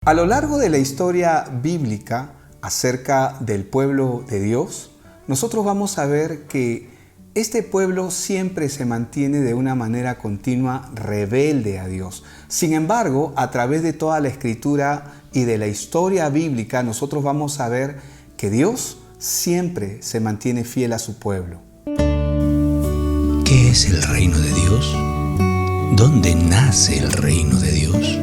A lo largo de la historia bíblica acerca del pueblo de Dios, nosotros vamos a ver que este pueblo siempre se mantiene de una manera continua rebelde a Dios. Sin embargo, a través de toda la escritura y de la historia bíblica, nosotros vamos a ver que Dios siempre se mantiene fiel a su pueblo. ¿Qué es el reino de Dios? ¿Dónde nace el reino de Dios?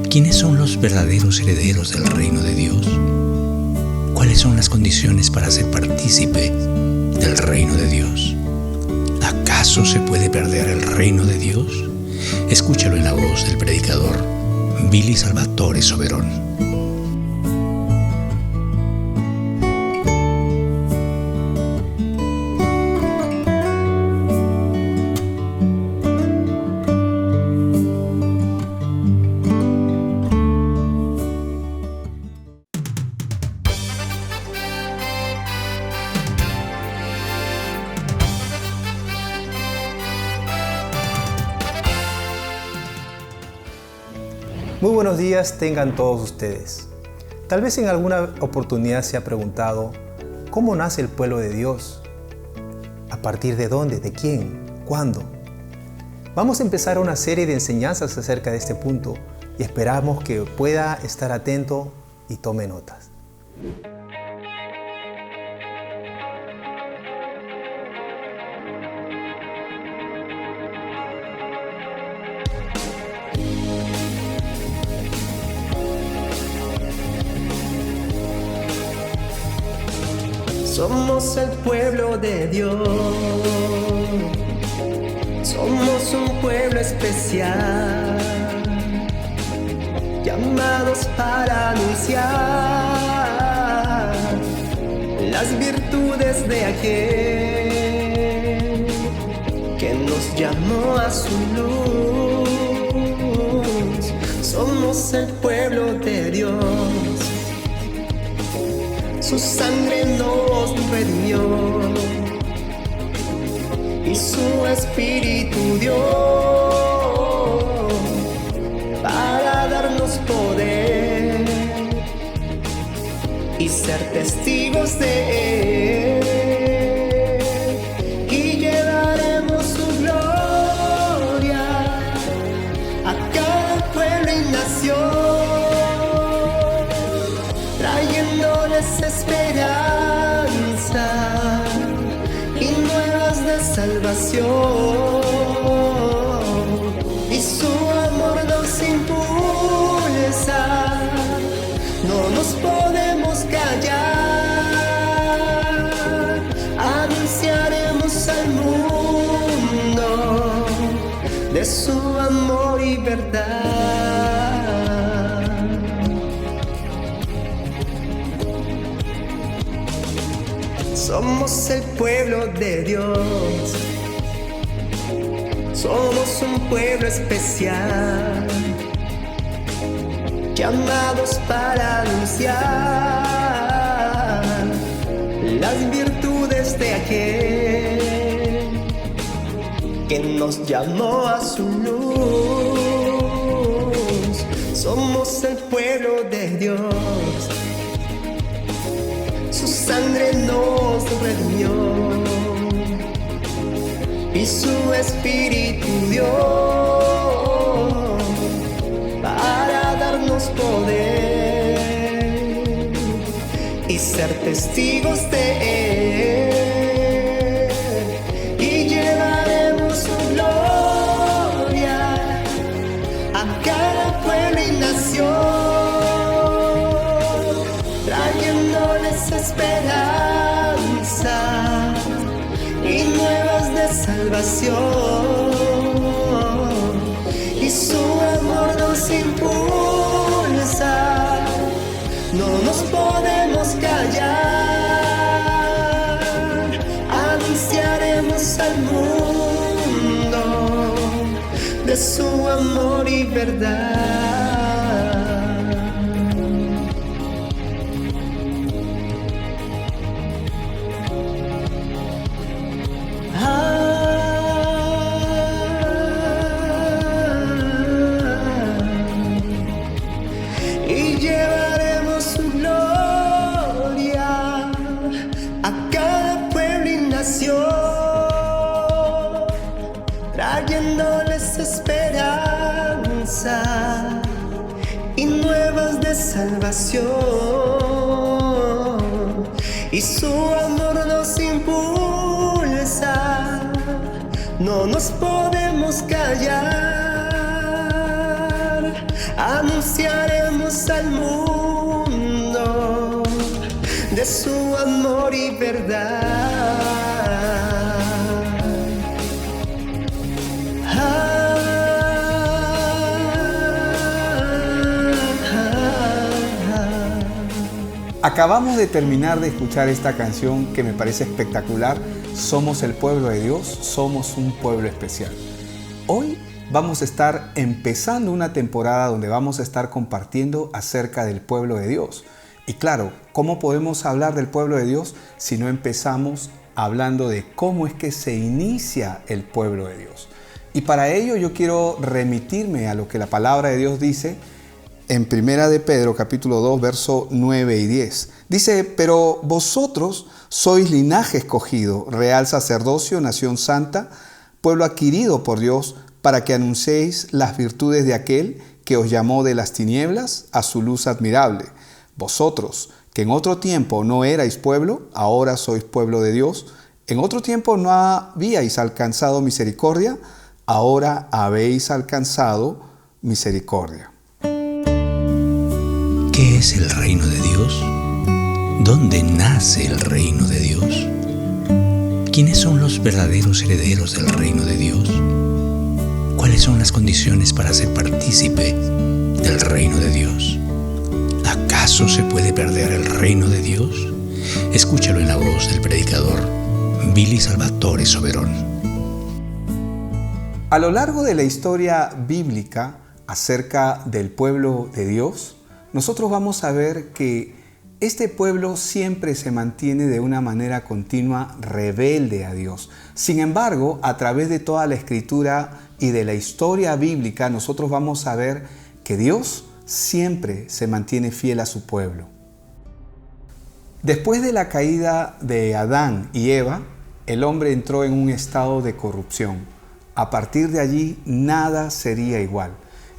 ¿Quiénes son los verdaderos herederos del reino de Dios? ¿Cuáles son las condiciones para ser partícipe del reino de Dios? ¿Acaso se puede perder el reino de Dios? Escúchalo en la voz del predicador Billy Salvatore Soberón. Muy buenos días tengan todos ustedes. Tal vez en alguna oportunidad se ha preguntado, ¿cómo nace el pueblo de Dios? ¿A partir de dónde? ¿De quién? ¿Cuándo? Vamos a empezar una serie de enseñanzas acerca de este punto y esperamos que pueda estar atento y tome notas. Somos el pueblo de Dios, somos un pueblo especial, llamados para anunciar las virtudes de aquel que nos llamó a su luz. Somos el pueblo de Dios, su sangre nos redimió y su espíritu dio para darnos poder y ser testigos de él, y llevaremos su gloria a cada pueblo y nación, esperanza y nuevas de salvación, y su amor nos impulsa, no nos podemos callar, anunciaremos al mundo de su amor y verdad. Somos el pueblo de Dios, somos un pueblo especial, llamados para anunciar las virtudes de aquel que nos llamó a su luz. Somos el pueblo de Dios, su sangre nos redimió y su espíritu dio para darnos poder y ser testigos de él, y llevaremos su gloria a cada pueblo y nación, esperanza y nuevas de salvación, y su amor nos impulsa, no nos podemos callar, anunciaremos al mundo de su amor y verdad. y llevaremos su gloria a cada pueblo y nación, trayéndoles esperanza y nuevas de salvación, y su amor nos impulsa, no nos podemos callar, anunciaremos al mundo de su amor y verdad. Acabamos de terminar de escuchar esta canción que me parece espectacular. Somos el pueblo de Dios, somos un pueblo especial. Hoy vamos a estar empezando una temporada donde vamos a estar compartiendo acerca del pueblo de Dios. Y claro, ¿cómo podemos hablar del pueblo de Dios si no empezamos hablando de cómo es que se inicia el pueblo de Dios? Y para ello yo quiero remitirme a lo que la palabra de Dios dice en Primera de Pedro, capítulo 2, verso 9 y 10. Dice, pero vosotros sois linaje escogido, real sacerdocio, nación santa, pueblo adquirido por Dios, para que anunciéis las virtudes de aquel que os llamó de las tinieblas a su luz admirable. Vosotros, que en otro tiempo no erais pueblo, ahora sois pueblo de Dios. En otro tiempo no habíais alcanzado misericordia, ahora habéis alcanzado misericordia. ¿Qué es el reino de Dios? ¿Dónde nace el reino de Dios? ¿Quiénes son los verdaderos herederos del reino de Dios? ¿Cuáles son las condiciones para ser partícipe del reino de Dios? ¿Acaso se puede perder el reino de Dios? Escúchalo en la voz del predicador Billy Salvatore Soberón. A lo largo de la historia bíblica acerca del pueblo de Dios, nosotros vamos a ver que este pueblo siempre se mantiene de una manera continua rebelde a Dios. Sin embargo, a través de toda la escritura y de la historia bíblica, nosotros vamos a ver que Dios siempre se mantiene fiel a su pueblo. Después de la caída de Adán y Eva, el hombre entró en un estado de corrupción. A partir de allí, nada sería igual.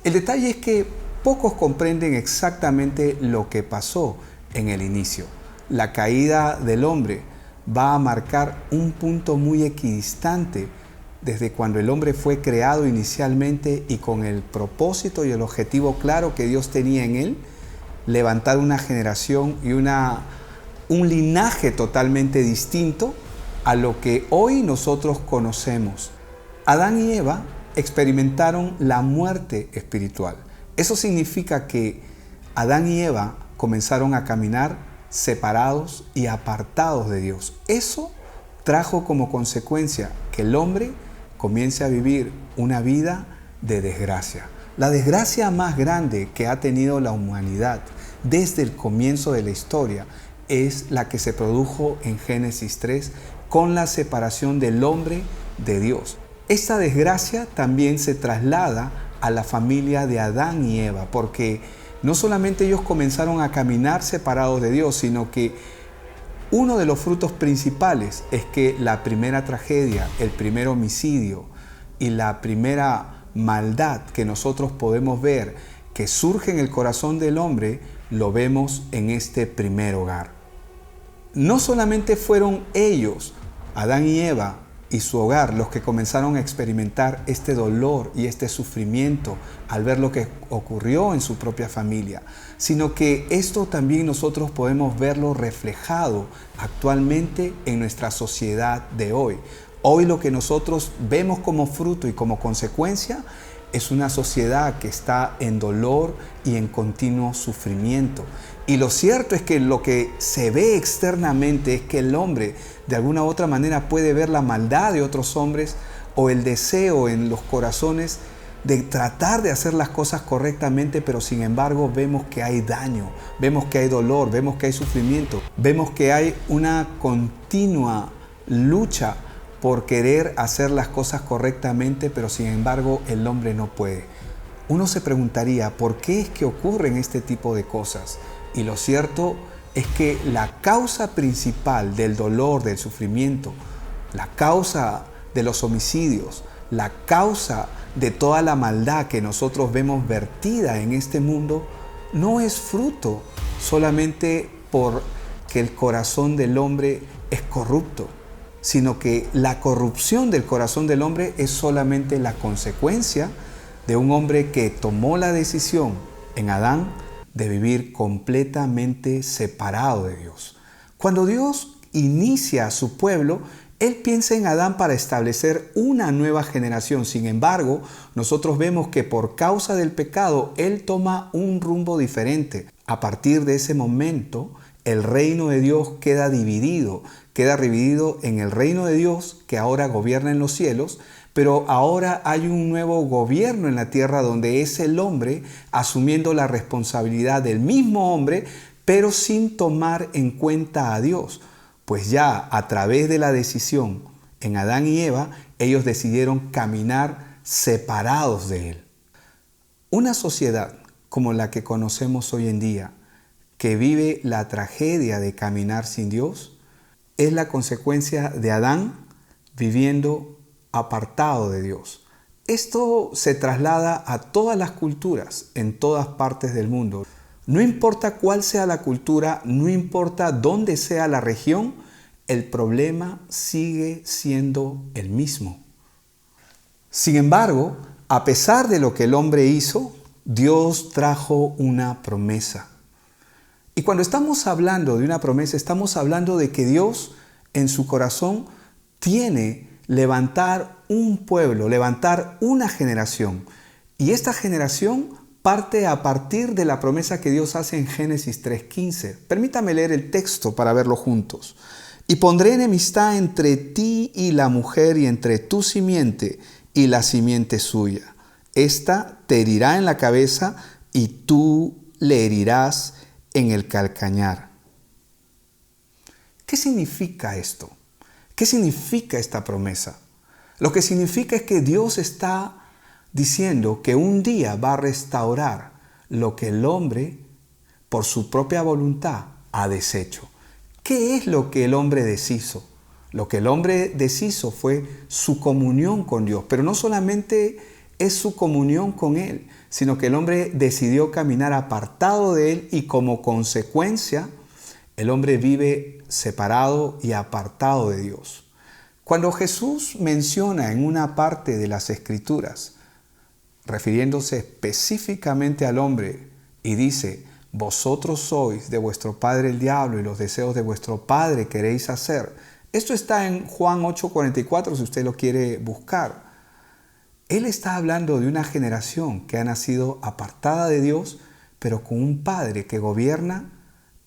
El detalle es que pocos comprenden exactamente lo que pasó en el inicio. La caída del hombre va a marcar un punto muy equidistante desde cuando el hombre fue creado inicialmente y con el propósito y el objetivo claro que Dios tenía en él, levantar una generación y un linaje totalmente distinto a lo que hoy nosotros conocemos. Adán y Eva experimentaron la muerte espiritual. Eso significa que Adán y Eva comenzaron a caminar separados y apartados de Dios. Eso trajo como consecuencia que el hombre comience a vivir una vida de desgracia. La desgracia más grande que ha tenido la humanidad desde el comienzo de la historia es la que se produjo en Génesis 3 con la separación del hombre de Dios. Esta desgracia también se traslada a la familia de Adán y Eva, porque no solamente ellos comenzaron a caminar separados de Dios, sino que uno de los frutos principales es que la primera tragedia, el primer homicidio y la primera maldad que nosotros podemos ver que surge en el corazón del hombre, lo vemos en este primer hogar. No solamente fueron ellos, Adán y Eva, y su hogar los que comenzaron a experimentar este dolor y este sufrimiento al ver lo que ocurrió en su propia familia, sino que esto también nosotros podemos verlo reflejado actualmente en nuestra sociedad de hoy. Hoy lo que nosotros vemos como fruto y como consecuencia es una sociedad que está en dolor y en continuo sufrimiento. Y lo cierto es que lo que se ve externamente es que el hombre de alguna u otra manera puede ver la maldad de otros hombres o el deseo en los corazones de tratar de hacer las cosas correctamente, pero sin embargo vemos que hay daño, vemos que hay dolor, vemos que hay sufrimiento, vemos que hay una continua lucha por querer hacer las cosas correctamente, pero sin embargo el hombre no puede. Uno se preguntaría, ¿por qué es que ocurren este tipo de cosas? Y lo cierto es que la causa principal del dolor, del sufrimiento, la causa de los homicidios, la causa de toda la maldad que nosotros vemos vertida en este mundo, no es fruto solamente porque el corazón del hombre es corrupto, sino que la corrupción del corazón del hombre es solamente la consecuencia de un hombre que tomó la decisión en Adán de vivir completamente separado de Dios. Cuando Dios inicia a su pueblo, Él piensa en Adán para establecer una nueva generación. Sin embargo, nosotros vemos que por causa del pecado, Él toma un rumbo diferente. A partir de ese momento, el reino de Dios queda dividido en el reino de Dios que ahora gobierna en los cielos, pero ahora hay un nuevo gobierno en la tierra donde es el hombre asumiendo la responsabilidad del mismo hombre, pero sin tomar en cuenta a Dios. Pues ya a través de la decisión en Adán y Eva, ellos decidieron caminar separados de Él. Una sociedad como la que conocemos hoy en día, que vive la tragedia de caminar sin Dios, es la consecuencia de Adán viviendo apartado de Dios. Esto se traslada a todas las culturas en todas partes del mundo. No importa cuál sea la cultura, no importa dónde sea la región, el problema sigue siendo el mismo. Sin embargo, a pesar de lo que el hombre hizo, Dios trajo una promesa. Y cuando estamos hablando de una promesa, estamos hablando de que Dios en su corazón tiene levantar un pueblo, levantar una generación. Y esta generación parte a partir de la promesa que Dios hace en Génesis 3:15. Permítame leer el texto para verlo juntos. Y pondré enemistad entre ti y la mujer y entre tu simiente y la simiente suya. Esta te herirá en la cabeza y tú le herirás en el calcañar. ¿Qué significa esto? ¿Qué significa esta promesa? Lo que significa es que Dios está diciendo que un día va a restaurar lo que el hombre, por su propia voluntad, ha deshecho. ¿Qué es lo que el hombre deshizo? Lo que el hombre deshizo fue su comunión con Dios, pero no solamente es su comunión con Él, sino que el hombre decidió caminar apartado de Él y como consecuencia el hombre vive separado y apartado de Dios. Cuando Jesús menciona en una parte de las Escrituras, refiriéndose específicamente al hombre, y dice: vosotros sois de vuestro padre el diablo y los deseos de vuestro padre queréis hacer. Esto está en Juan 8:44 si usted lo quiere buscar. Él está hablando de una generación que ha nacido apartada de Dios, pero con un padre que gobierna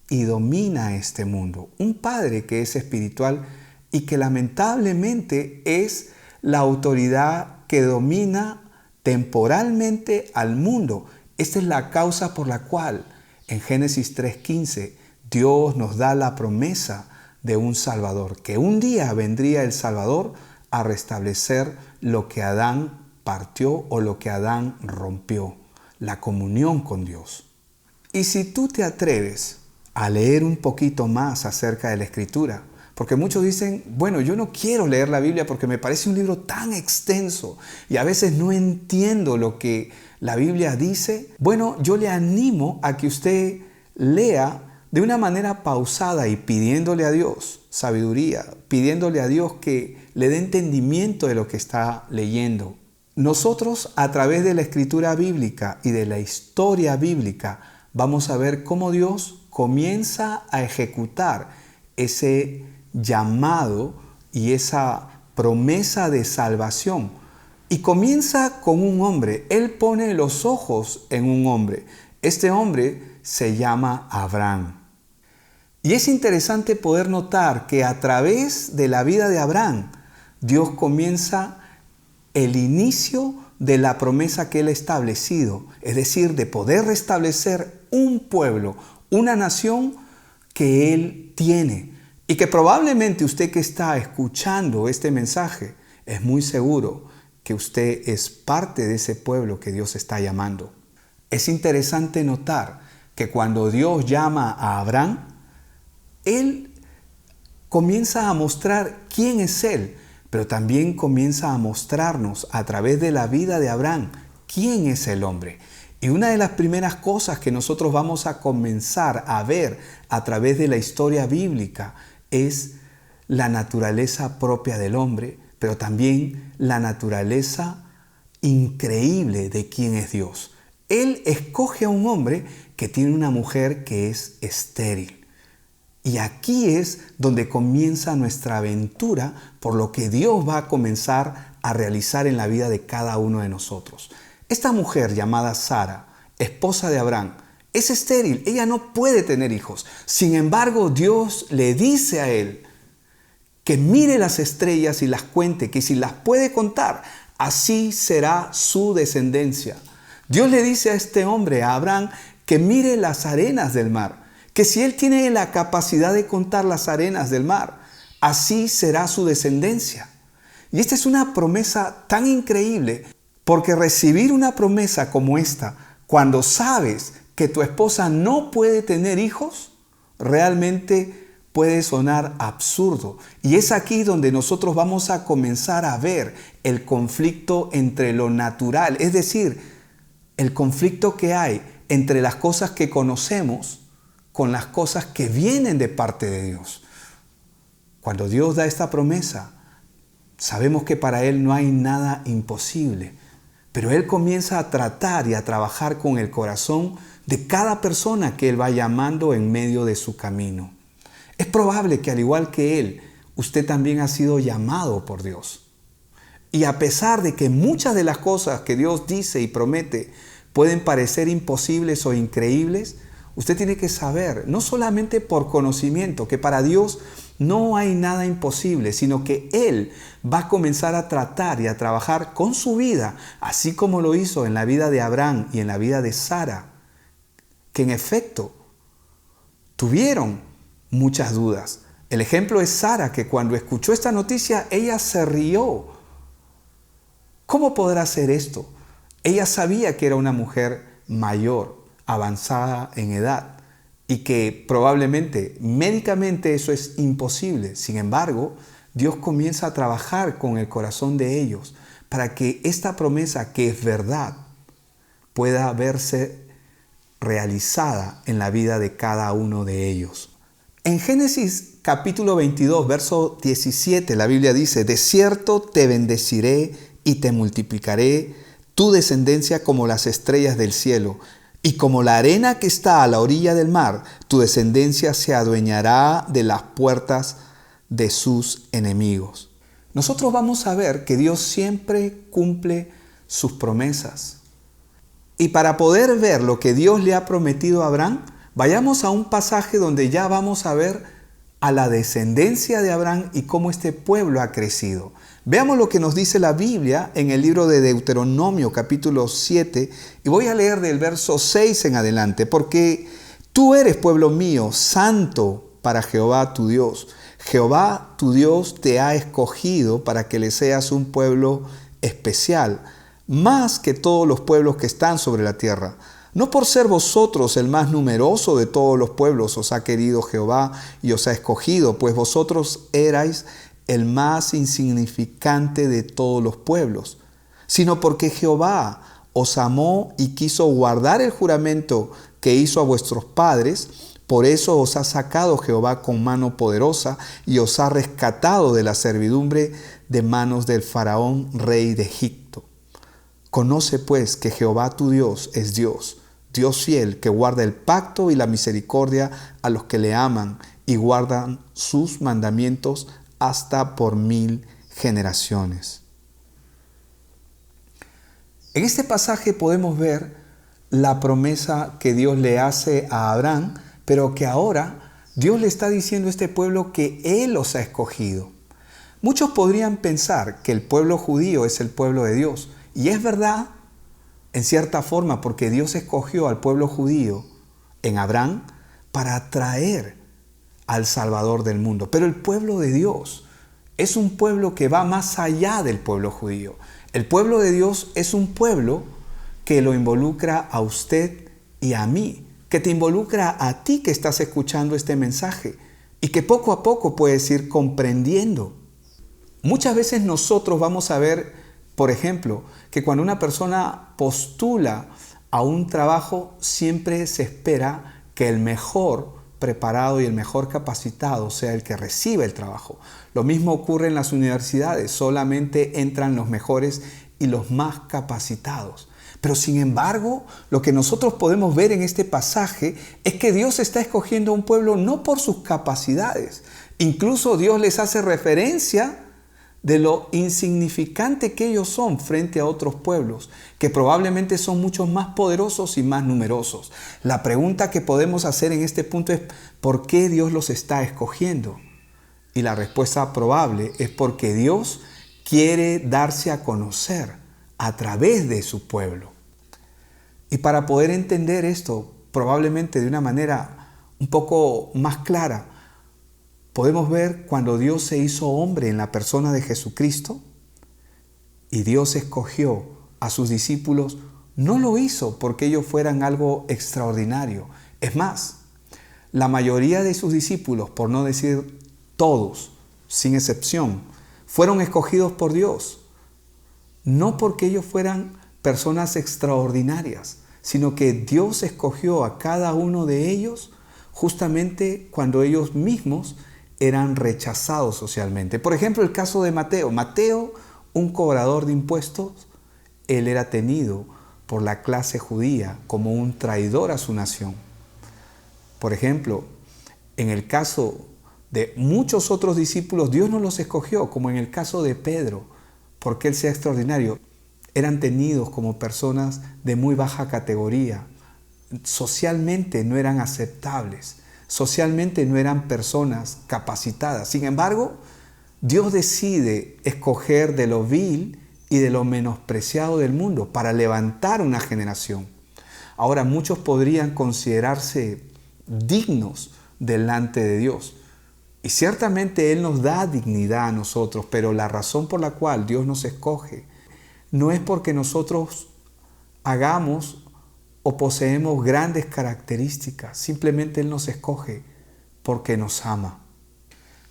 y domina este mundo. Un padre que es espiritual y que lamentablemente es la autoridad que domina temporalmente al mundo. Esta es la causa por la cual en Génesis 3:15 Dios nos da la promesa de un Salvador, que un día vendría el Salvador a restablecer lo que Adán partió o lo que Adán rompió, la comunión con Dios. Y si tú te atreves a leer un poquito más acerca de la Escritura, porque muchos dicen: bueno, yo no quiero leer la Biblia porque me parece un libro tan extenso y a veces no entiendo lo que la Biblia dice. Bueno, yo le animo a que usted lea de una manera pausada y pidiéndole a Dios sabiduría, pidiéndole a Dios que le dé entendimiento de lo que está leyendo. Nosotros, a través de la Escritura bíblica y de la historia bíblica, vamos a ver cómo Dios comienza a ejecutar ese llamado y esa promesa de salvación. Y comienza con un hombre. Él pone los ojos en un hombre. Este hombre se llama Abraham. Y es interesante poder notar que a través de la vida de Abraham, Dios comienza el inicio de la promesa que Él ha establecido, es decir, de poder restablecer un pueblo, una nación que Él tiene. Y que probablemente usted que está escuchando este mensaje es muy seguro que usted es parte de ese pueblo que Dios está llamando. Es interesante notar que cuando Dios llama a Abraham, Él comienza a mostrar quién es Él, pero también comienza a mostrarnos a través de la vida de Abraham quién es el hombre. Y una de las primeras cosas que nosotros vamos a comenzar a ver a través de la historia bíblica es la naturaleza propia del hombre, pero también la naturaleza increíble de quién es Dios. Él escoge a un hombre que tiene una mujer que es estéril. Y aquí es donde comienza nuestra aventura por lo que Dios va a comenzar a realizar en la vida de cada uno de nosotros. Esta mujer llamada Sara, esposa de Abraham, es estéril. Ella no puede tener hijos. Sin embargo, Dios le dice a él que mire las estrellas y las cuente, que si las puede contar, así será su descendencia. Dios le dice a este hombre, a Abraham, que mire las arenas del mar, que si él tiene la capacidad de contar las arenas del mar, así será su descendencia. Y esta es una promesa tan increíble, porque recibir una promesa como esta, cuando sabes que tu esposa no puede tener hijos, realmente puede sonar absurdo. Y es aquí donde nosotros vamos a comenzar a ver el conflicto entre lo natural, es decir, el conflicto que hay entre las cosas que conocemos con las cosas que vienen de parte de Dios. Cuando Dios da esta promesa, sabemos que para Él no hay nada imposible, pero Él comienza a tratar y a trabajar con el corazón de cada persona que Él va llamando en medio de su camino. Es probable que al igual que Él, usted también ha sido llamado por Dios. Y a pesar de que muchas de las cosas que Dios dice y promete pueden parecer imposibles o increíbles, usted tiene que saber, no solamente por conocimiento, que para Dios no hay nada imposible, sino que Él va a comenzar a tratar y a trabajar con su vida, así como lo hizo en la vida de Abraham y en la vida de Sara, que en efecto tuvieron muchas dudas. El ejemplo es Sara, que cuando escuchó esta noticia, ella se rió. ¿Cómo podrá ser esto? Ella sabía que era una mujer mayor, avanzada en edad, y que probablemente médicamente eso es imposible. Sin embargo, Dios comienza a trabajar con el corazón de ellos para que esta promesa, que es verdad, pueda verse realizada en la vida de cada uno de ellos. En Génesis capítulo 22, verso 17, la Biblia dice: de cierto te bendeciré y te multiplicaré tu descendencia como las estrellas del cielo, y como la arena que está a la orilla del mar, tu descendencia se adueñará de las puertas de sus enemigos. Nosotros vamos a ver que Dios siempre cumple sus promesas. Y para poder ver lo que Dios le ha prometido a Abraham, vayamos a un pasaje donde ya vamos a ver a la descendencia de Abraham y cómo este pueblo ha crecido. Veamos lo que nos dice la Biblia en el libro de Deuteronomio capítulo 7, y voy a leer del verso 6 en adelante: porque tú eres, pueblo mío, santo para Jehová tu Dios. Jehová tu Dios te ha escogido para que le seas un pueblo especial, más que todos los pueblos que están sobre la tierra. No por ser vosotros el más numeroso de todos los pueblos os ha querido Jehová y os ha escogido, pues vosotros erais el más insignificante de todos los pueblos, sino porque Jehová os amó y quiso guardar el juramento que hizo a vuestros padres. Por eso os ha sacado Jehová con mano poderosa y os ha rescatado de la servidumbre de manos del faraón, rey de Egipto. Conoce pues que Jehová tu Dios es Dios, Dios fiel, que guarda el pacto y la misericordia a los que le aman y guardan sus mandamientos hasta por 1000 generaciones. En este pasaje podemos ver la promesa que Dios le hace a Abraham, pero que ahora Dios le está diciendo a este pueblo que Él los ha escogido. Muchos podrían pensar que el pueblo judío es el pueblo de Dios, y es verdad en cierta forma, porque Dios escogió al pueblo judío en Abraham para atraer al Salvador del mundo. Pero el pueblo de Dios es un pueblo que va más allá del pueblo judío. El pueblo de Dios es un pueblo que lo involucra a usted y a mí, que te involucra a ti que estás escuchando este mensaje y que poco a poco puedes ir comprendiendo. Muchas veces nosotros vamos a ver, por ejemplo, que cuando una persona postula a un trabajo, siempre se espera que el mejor preparado y el mejor capacitado sea el que reciba el trabajo. Lo mismo ocurre en las universidades, solamente entran los mejores y los más capacitados. Pero sin embargo, lo que nosotros podemos ver en este pasaje es que Dios está escogiendo a un pueblo no por sus capacidades. Incluso Dios les hace referencia de lo insignificante que ellos son frente a otros pueblos, que probablemente son mucho más poderosos y más numerosos. La pregunta que podemos hacer en este punto es ¿por qué Dios los está escogiendo? Y la respuesta probable es porque Dios quiere darse a conocer a través de su pueblo. Y para poder entender esto, probablemente de una manera un poco más clara, podemos ver cuando Dios se hizo hombre en la persona de Jesucristo y Dios escogió a sus discípulos, no lo hizo porque ellos fueran algo extraordinario. Es más, la mayoría de sus discípulos, por no decir todos, sin excepción, fueron escogidos por Dios. No porque ellos fueran personas extraordinarias, sino que Dios escogió a cada uno de ellos justamente cuando ellos mismos eran rechazados socialmente. Por ejemplo, el caso de Mateo. Mateo, un cobrador de impuestos, él era tenido por la clase judía como un traidor a su nación. Por ejemplo, en el caso de muchos otros discípulos, Dios no los escogió, como en el caso de Pedro, porque él sea extraordinario. Eran tenidos como personas de muy baja categoría. Socialmente no eran aceptables. Socialmente no eran personas capacitadas. Sin embargo, Dios decide escoger de lo vil y de lo menospreciado del mundo para levantar una generación. Ahora, muchos podrían considerarse dignos delante de Dios. Y ciertamente Él nos da dignidad a nosotros, pero la razón por la cual Dios nos escoge no es porque nosotros hagamos o poseemos grandes características. Simplemente Él nos escoge porque nos ama.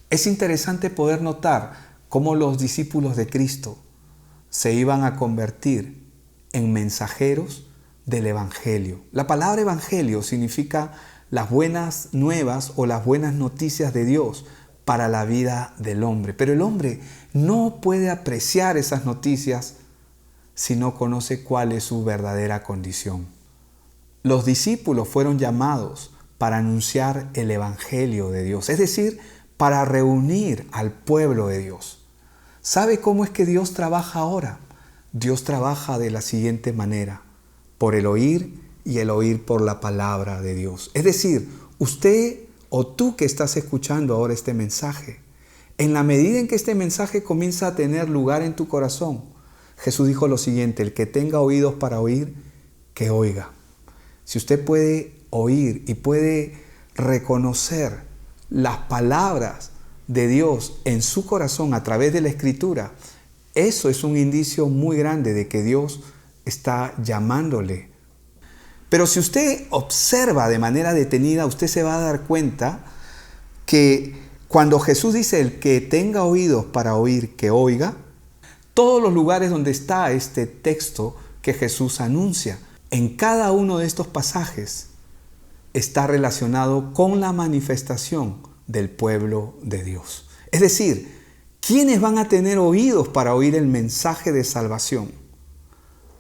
Es interesante poder notar cómo los discípulos de Cristo se iban a convertir en mensajeros del Evangelio. La palabra Evangelio significa las buenas nuevas o las buenas noticias de Dios para la vida del hombre. Pero el hombre no puede apreciar esas noticias si no conoce cuál es su verdadera condición. Los discípulos fueron llamados para anunciar el Evangelio de Dios, es decir, para reunir al pueblo de Dios. ¿Sabe cómo es que Dios trabaja ahora? Dios trabaja de la siguiente manera: por el oír y el oír por la palabra de Dios. Es decir, usted o tú que estás escuchando ahora este mensaje, en la medida en que este mensaje comienza a tener lugar en tu corazón, Jesús dijo lo siguiente: el que tenga oídos para oír, que oiga. Si usted puede oír y puede reconocer las palabras de Dios en su corazón a través de la Escritura, eso es un indicio muy grande de que Dios está llamándole. Pero si usted observa de manera detenida, usted se va a dar cuenta que cuando Jesús dice el que tenga oídos para oír, que oiga, todos los lugares donde está este texto que Jesús anuncia, en cada uno de estos pasajes está relacionado con la manifestación del pueblo de Dios. Es decir, ¿quiénes van a tener oídos para oír el mensaje de salvación?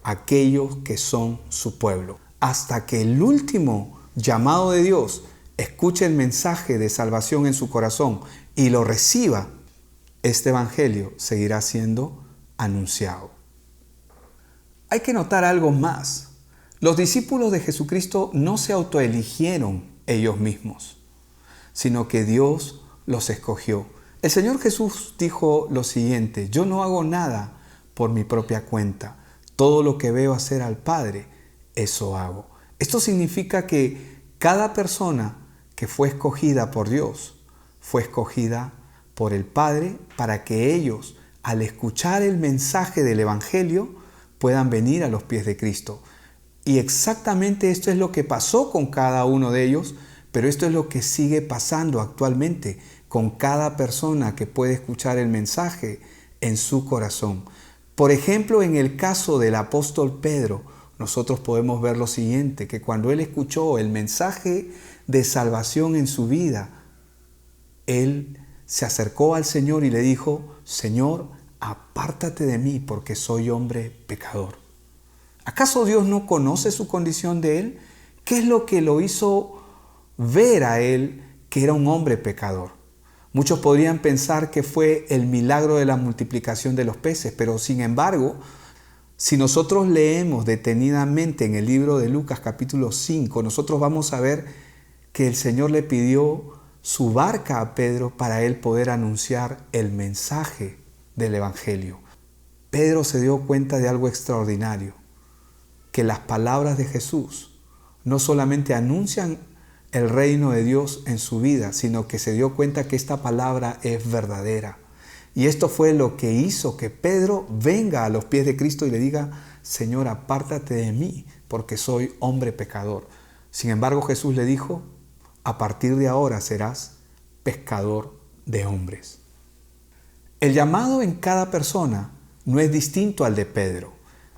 Aquellos que son su pueblo. Hasta que el último llamado de Dios escuche el mensaje de salvación en su corazón y lo reciba, este evangelio seguirá siendo anunciado. Hay que notar algo más. Los discípulos de Jesucristo no se autoeligieron ellos mismos, sino que Dios los escogió. El Señor Jesús dijo lo siguiente: yo no hago nada por mi propia cuenta. Todo lo que veo hacer al Padre, eso hago. Esto significa que cada persona que fue escogida por Dios, fue escogida por el Padre para que ellos al escuchar el mensaje del Evangelio, puedan venir a los pies de Cristo. Y exactamente esto es lo que pasó con cada uno de ellos, pero esto es lo que sigue pasando actualmente con cada persona que puede escuchar el mensaje en su corazón. Por ejemplo, en el caso del apóstol Pedro, nosotros podemos ver lo siguiente, que cuando él escuchó el mensaje de salvación en su vida, él se acercó al Señor y le dijo: Señor, apártate de mí porque soy hombre pecador. ¿Acaso Dios no conoce su condición de él? ¿Qué es lo que lo hizo ver a él que era un hombre pecador? Muchos podrían pensar que fue el milagro de la multiplicación de los peces, pero sin embargo, si nosotros leemos detenidamente en el libro de Lucas capítulo 5, nosotros vamos a ver que el Señor le pidió su barca a Pedro para él poder anunciar el mensaje del Evangelio. Pedro se dio cuenta de algo extraordinario, que las palabras de Jesús no solamente anuncian el reino de Dios en su vida, sino que se dio cuenta que esta palabra es verdadera. Y esto fue lo que hizo que Pedro venga a los pies de Cristo y le diga: Señor, apártate de mí, porque soy hombre pecador. Sin embargo, Jesús le dijo: a partir de ahora serás pescador de hombres. El llamado en cada persona no es distinto al de Pedro.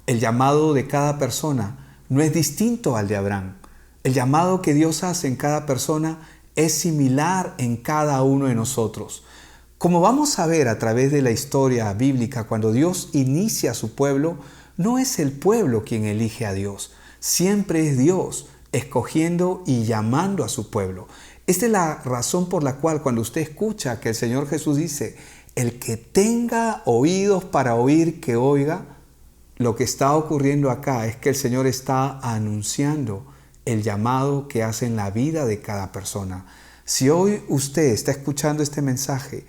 El llamado de cada persona no es distinto al de Abraham. El llamado que Dios hace en cada persona es similar en cada uno de nosotros. Como vamos a ver a través de la historia bíblica, cuando Dios inicia a su pueblo, no es el pueblo quien elige a Dios. Siempre es Dios escogiendo y llamando a su pueblo. Esta es la razón por la cual cuando usted escucha que el Señor Jesús dice: el que tenga oídos para oír, que oiga, lo que está ocurriendo acá es que el Señor está anunciando el llamado que hace en la vida de cada persona. Si hoy usted está escuchando este mensaje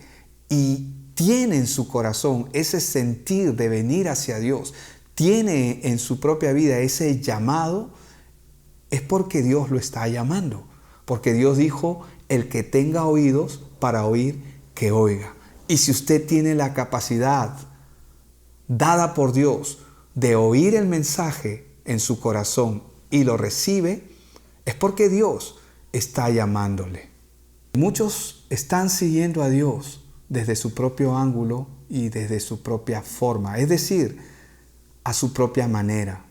y tiene en su corazón ese sentir de venir hacia Dios, tiene en su propia vida ese llamado, es porque Dios lo está llamando. Porque Dios dijo: el que tenga oídos para oír, que oiga. Y si usted tiene la capacidad dada por Dios de oír el mensaje en su corazón y lo recibe, es porque Dios está llamándole. Muchos están siguiendo a Dios desde su propio ángulo y desde su propia forma, es decir, a su propia manera.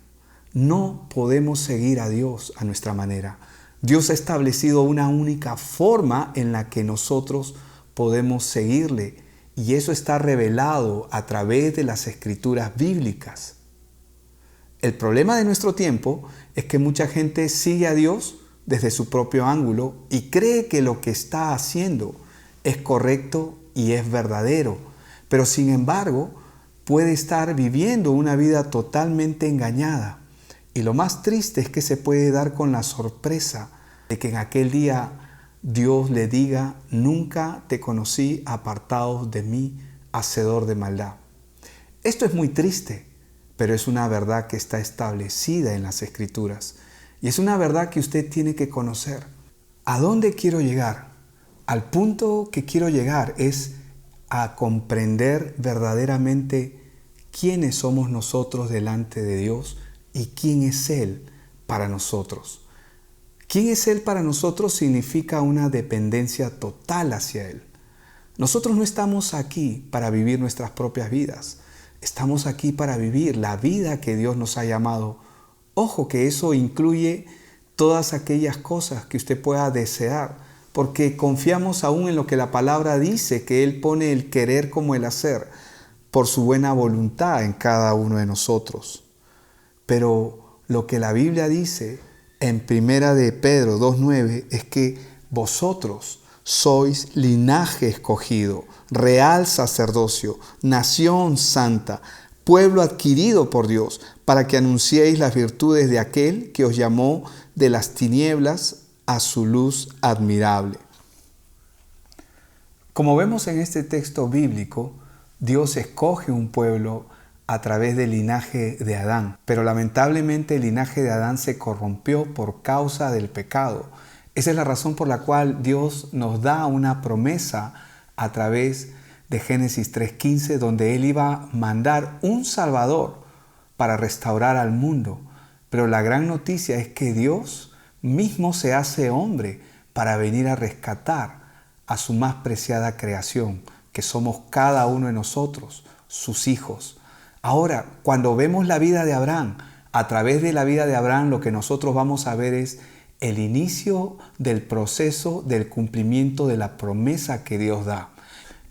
No podemos seguir a Dios a nuestra manera. Dios ha establecido una única forma en la que nosotros podemos seguirle, y eso está revelado a través de las escrituras bíblicas. El problema de nuestro tiempo es que mucha gente sigue a Dios desde su propio ángulo y cree que lo que está haciendo es correcto y es verdadero, pero sin embargo puede estar viviendo una vida totalmente engañada. Y lo más triste es que se puede dar con la sorpresa de que en aquel día Dios le diga: nunca te conocí, apartados de mí, hacedor de maldad. Esto es muy triste, pero es una verdad que está establecida en las Escrituras. Y es una verdad que usted tiene que conocer. ¿A dónde quiero llegar? Al punto que quiero llegar es a comprender verdaderamente quiénes somos nosotros delante de Dios y quién es Él para nosotros. ¿Quién es Él para nosotros? Significa una dependencia total hacia Él. Nosotros no estamos aquí para vivir nuestras propias vidas. Estamos aquí para vivir la vida que Dios nos ha llamado. Ojo que eso incluye todas aquellas cosas que usted pueda desear, porque confiamos aún en lo que la palabra dice, que Él pone el querer como el hacer por su buena voluntad en cada uno de nosotros. Pero lo que la Biblia dice en 1 de Pedro 2:9 es que vosotros sois linaje escogido, real sacerdocio, nación santa, pueblo adquirido por Dios, para que anunciéis las virtudes de aquel que os llamó de las tinieblas a su luz admirable. Como vemos en este texto bíblico, Dios escoge un pueblo a través del linaje de Adán, pero lamentablemente el linaje de Adán se corrompió por causa del pecado. Esa es la razón por la cual Dios nos da una promesa a través de Génesis 3:15, donde Él iba a mandar un Salvador para restaurar al mundo. Pero la gran noticia es que Dios mismo se hace hombre para venir a rescatar a su más preciada creación, que somos cada uno de nosotros, sus hijos. Ahora, cuando vemos la vida de Abraham, a través de la vida de Abraham lo que nosotros vamos a ver es el inicio del proceso del cumplimiento de la promesa que Dios da.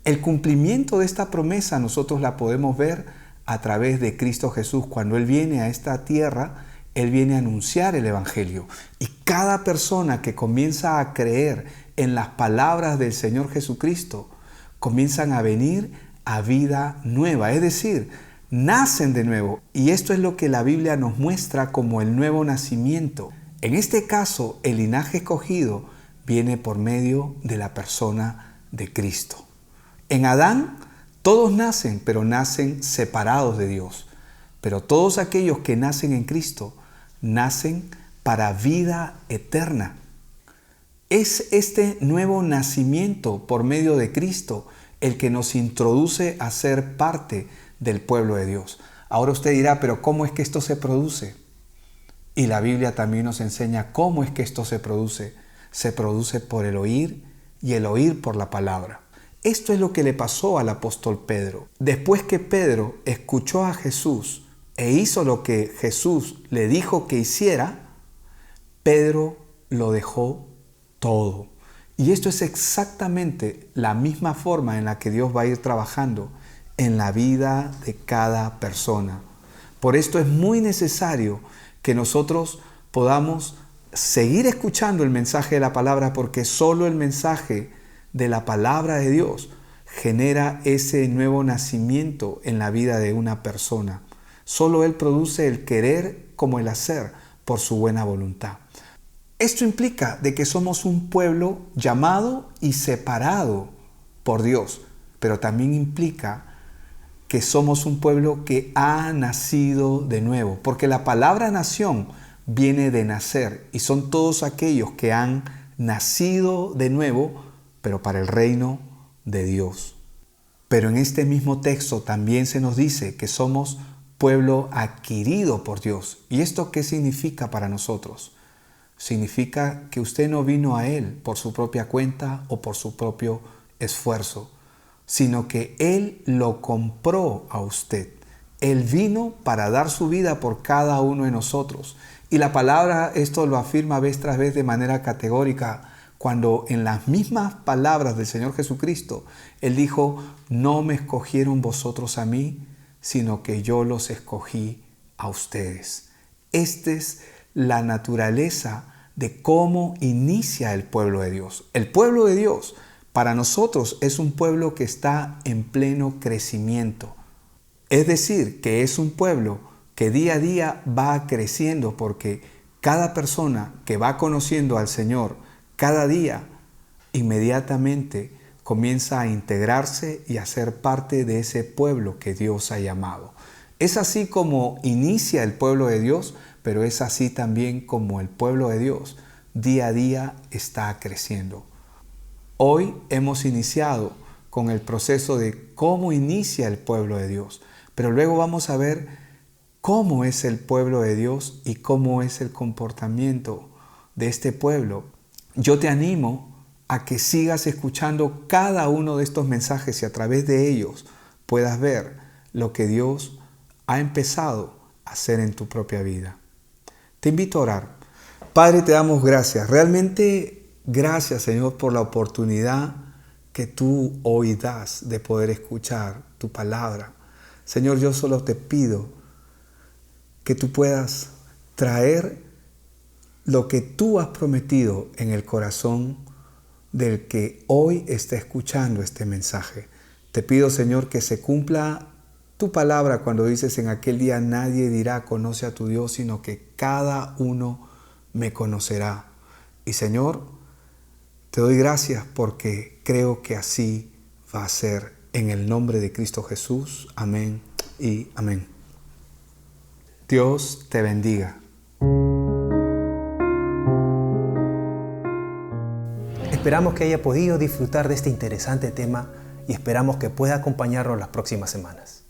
El cumplimiento de esta promesa nosotros la podemos ver a través de Cristo Jesús. Cuando Él viene a esta tierra, Él viene a anunciar el Evangelio. Y cada persona que comienza a creer en las palabras del Señor Jesucristo, comienzan a venir a vida nueva. Es decir, nacen de nuevo. Y esto es lo que la Biblia nos muestra como el nuevo nacimiento. En este caso, el linaje escogido viene por medio de la persona de Cristo. En Adán, todos nacen, pero nacen separados de Dios. Pero todos aquellos que nacen en Cristo, nacen para vida eterna. Es este nuevo nacimiento por medio de Cristo el que nos introduce a ser parte del pueblo de Dios. Ahora usted dirá, pero ¿cómo es que esto se produce? Y la Biblia también nos enseña cómo es que esto se produce. Se produce por el oír y el oír por la palabra. Esto es lo que le pasó al apóstol Pedro. Después que Pedro escuchó a Jesús e hizo lo que Jesús le dijo que hiciera, Pedro lo dejó todo. Y esto es exactamente la misma forma en la que Dios va a ir trabajando en la vida de cada persona. Por esto es muy necesario que nosotros podamos seguir escuchando el mensaje de la palabra, porque solo el mensaje de la palabra de Dios genera ese nuevo nacimiento en la vida de una persona. Solo Él produce el querer como el hacer por su buena voluntad. Esto implica de que somos un pueblo llamado y separado por Dios, pero también implica que somos un pueblo que ha nacido de nuevo, porque la palabra nación viene de nacer y son todos aquellos que han nacido de nuevo, pero para el reino de Dios. Pero en este mismo texto también se nos dice que somos pueblo adquirido por Dios. ¿Y esto qué significa para nosotros? Significa que usted no vino a Él por su propia cuenta o por su propio esfuerzo, sino que Él lo compró a usted. Él vino para dar su vida por cada uno de nosotros. Y la palabra esto lo afirma vez tras vez de manera categórica, cuando en las mismas palabras del Señor Jesucristo, Él dijo, no me escogieron vosotros a mí, sino que yo los escogí a ustedes. Esta es la naturaleza de cómo inicia el pueblo de Dios. El pueblo de Dios para nosotros es un pueblo que está en pleno crecimiento. Es decir, que es un pueblo que día a día va creciendo, porque cada persona que va conociendo al Señor cada día, inmediatamente comienza a integrarse y a ser parte de ese pueblo que Dios ha llamado. Es así como inicia el pueblo de Dios, pero es así también como el pueblo de Dios día a día está creciendo. Hoy hemos iniciado con el proceso de cómo inicia el pueblo de Dios, pero luego vamos a ver cómo es el pueblo de Dios y cómo es el comportamiento de este pueblo. Yo te animo a que sigas escuchando cada uno de estos mensajes y a través de ellos puedas ver lo que Dios ha empezado a hacer en tu propia vida. Te invito a orar. Padre, te damos gracias. Realmente gracias, Señor, por la oportunidad que tú hoy das de poder escuchar tu palabra. Señor, yo solo te pido que tú puedas traer lo que tú has prometido en el corazón del que hoy está escuchando este mensaje. Te pido, Señor, que se cumpla tu palabra cuando dices en aquel día nadie dirá conoce a tu Dios, sino que cada uno me conocerá. Y Señor, te doy gracias porque creo que así va a ser, en el nombre de Cristo Jesús. Amén y amén. Dios te bendiga. Esperamos que haya podido disfrutar de este interesante tema y esperamos que pueda acompañarnos las próximas semanas.